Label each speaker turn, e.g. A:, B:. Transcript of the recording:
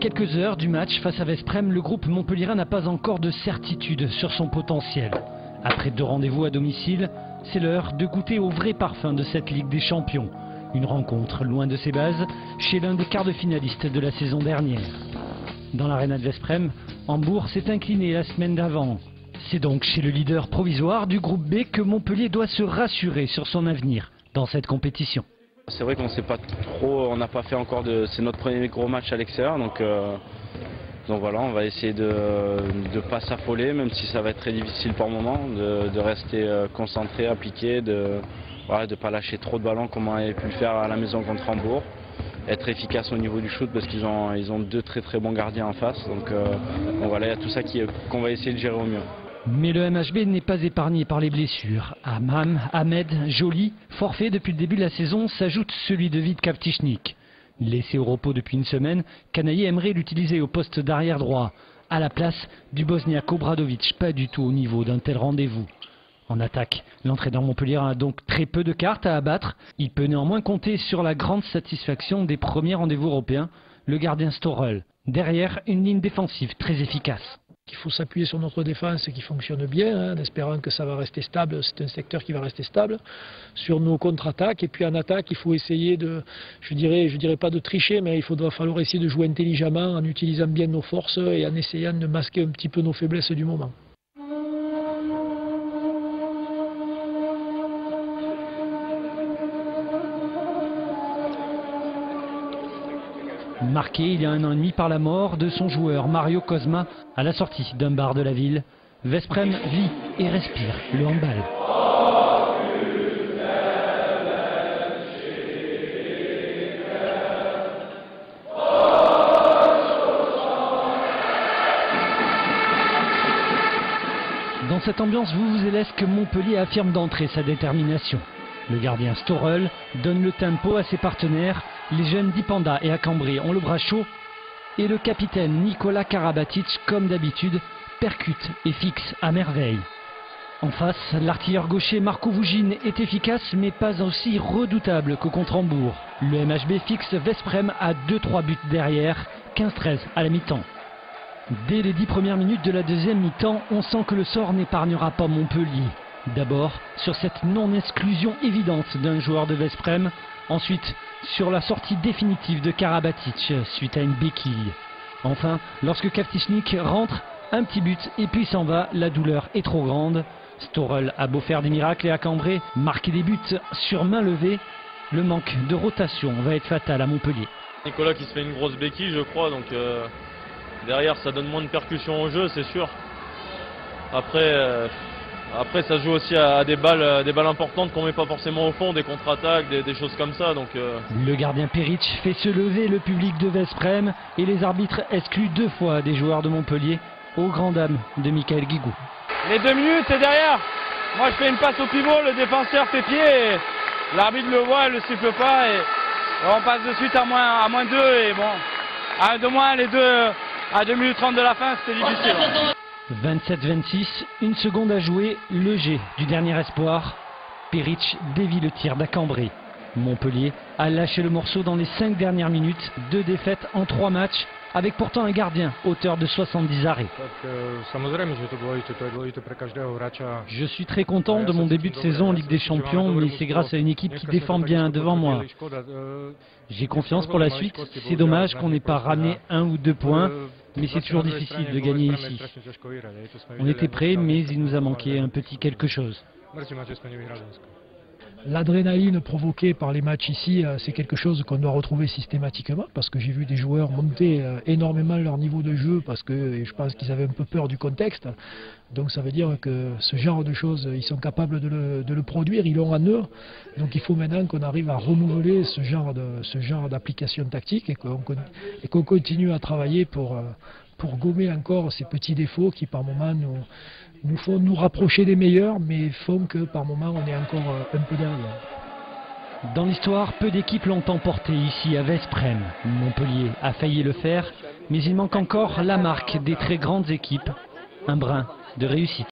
A: quelques heures du match face à Veszprém, le groupe montpelliérain n'a pas encore de certitude sur son potentiel. Après 2 rendez-vous à domicile, c'est l'heure de goûter au vrai parfum de cette Ligue des Champions. Une rencontre loin de ses bases chez l'un des quarts de finalistes de la saison dernière. Dans l'aréna de Veszprém, Hambourg s'est incliné la semaine d'avant. C'est donc chez le leader provisoire du groupe B que Montpellier doit se rassurer sur son avenir dans cette compétition.
B: C'est vrai qu'on sait pas trop, on n'a pas fait encore c'est notre premier gros match à l'extérieur, donc voilà, on va essayer de ne pas s'affoler, même si ça va être très difficile par moment, de rester concentré, appliqué, de ne pas lâcher trop de ballons comme on avait pu le faire à la maison contre Hambourg, être efficace au niveau du shoot parce qu'ils ont 2 très bons gardiens en face, donc voilà, il y a tout ça qu'on va essayer de gérer au mieux.
A: Mais le MHB n'est pas épargné par les blessures. Amam, Ahmed, Joly, forfait depuis le début de la saison, s'ajoute celui de Vít Kavtičník. Laissé au repos depuis une semaine, Canaillé aimerait l'utiliser au poste d'arrière droit, à la place du Bosniaque Obradović, pas du tout au niveau d'un tel rendez-vous. En attaque, l'entraîneur montpelliérain a donc très peu de cartes à abattre. Il peut néanmoins compter sur la grande satisfaction des premiers rendez-vous européens, le gardien Storel. Derrière, une ligne défensive très efficace.
C: Il faut s'appuyer sur notre défense qui fonctionne bien, en espérant que ça va rester stable, c'est un secteur qui va rester stable, sur nos contre-attaques. Et puis en attaque, il faut essayer de, je dirais pas de tricher, mais il va falloir essayer de jouer intelligemment en utilisant bien nos forces et en essayant de masquer un petit peu nos faiblesses du moment.
A: Marqué il y a 1 an et demi par la mort de son joueur Mario Kozma à la sortie d'un bar de la ville, Veszprém vit et respire le handball. Dans cette ambiance vuvuzélesque, Montpellier affirme d'entrée sa détermination. Le gardien Storel donne le tempo à ses partenaires. Les jeunes d'Ipanda et Acambri ont le bras chaud. Et le capitaine Nikola Karabatic, comme d'habitude, percute et fixe à merveille. En face, l'artilleur gaucher Marco Vujin est efficace, mais pas aussi redoutable que contre Hambourg. Le MHB fixe Veszprém à 2-3 buts derrière, 15-13 à la mi-temps. Dès les 10 premières minutes de la deuxième mi-temps, on sent que le sort n'épargnera pas Montpellier. D'abord sur cette non-exclusion évidente d'un joueur de Veszprém, ensuite sur la sortie définitive de Karabatic suite à une béquille. Enfin, lorsque Kavtičník rentre, un petit but et puis s'en va, la douleur est trop grande. Storel a beau faire des miracles et Acambri marquer des buts sur main levée, le manque de rotation va être fatal à Montpellier.
D: Nicolas qui se fait une grosse béquille je crois, donc derrière ça donne moins de percussion au jeu c'est sûr. Après ça joue aussi à des balles importantes qu'on met pas forcément au fond, des contre-attaques, des choses comme ça. Donc,
A: Le gardien Peric fait se lever le public de Veszprém et les arbitres excluent 2 fois des joueurs de Montpellier aux grandes dames de Michael Guigou.
E: Les 2 minutes c'est derrière. Moi je fais une passe au pivot, le défenseur fait pied et l'arbitre le voit, il le siffle pas et on passe de suite à moins 2 et bon, à 1 de moins, les deux à 2 minutes 30 de la fin c'était difficile.
A: 27-26, 1 seconde à jouer, le jet du dernier espoir. Peric dévie le tir d'Acambri. Montpellier a lâché le morceau dans les 5 dernières minutes, 2 défaites en 3 matchs, avec pourtant un gardien auteur de 70 arrêts. Je suis très content de mon début de saison en Ligue des Champions, mais c'est grâce à une équipe qui défend bien devant moi. J'ai confiance pour la suite, c'est dommage qu'on n'ait pas ramené 1 ou 2 points. Mais c'est toujours difficile de gagner ici. On était prêts, mais il nous a manqué un petit quelque chose.
C: L'adrénaline provoquée par les matchs ici, c'est quelque chose qu'on doit retrouver systématiquement parce que j'ai vu des joueurs monter énormément leur niveau de jeu parce que je pense qu'ils avaient un peu peur du contexte. Donc ça veut dire que ce genre de choses, ils sont capables de le produire, ils l'ont en eux. Donc il faut maintenant qu'on arrive à renouveler ce genre d'application tactique et qu'on continue à travailler pour gommer encore ces petits défauts qui par moments nous font nous rapprocher des meilleurs, mais font que par moments on est encore un peu derrière.
A: Dans l'histoire, peu d'équipes l'ont emporté ici à Veszprém. Montpellier a failli le faire, mais il manque encore la marque des très grandes équipes, un brin de réussite.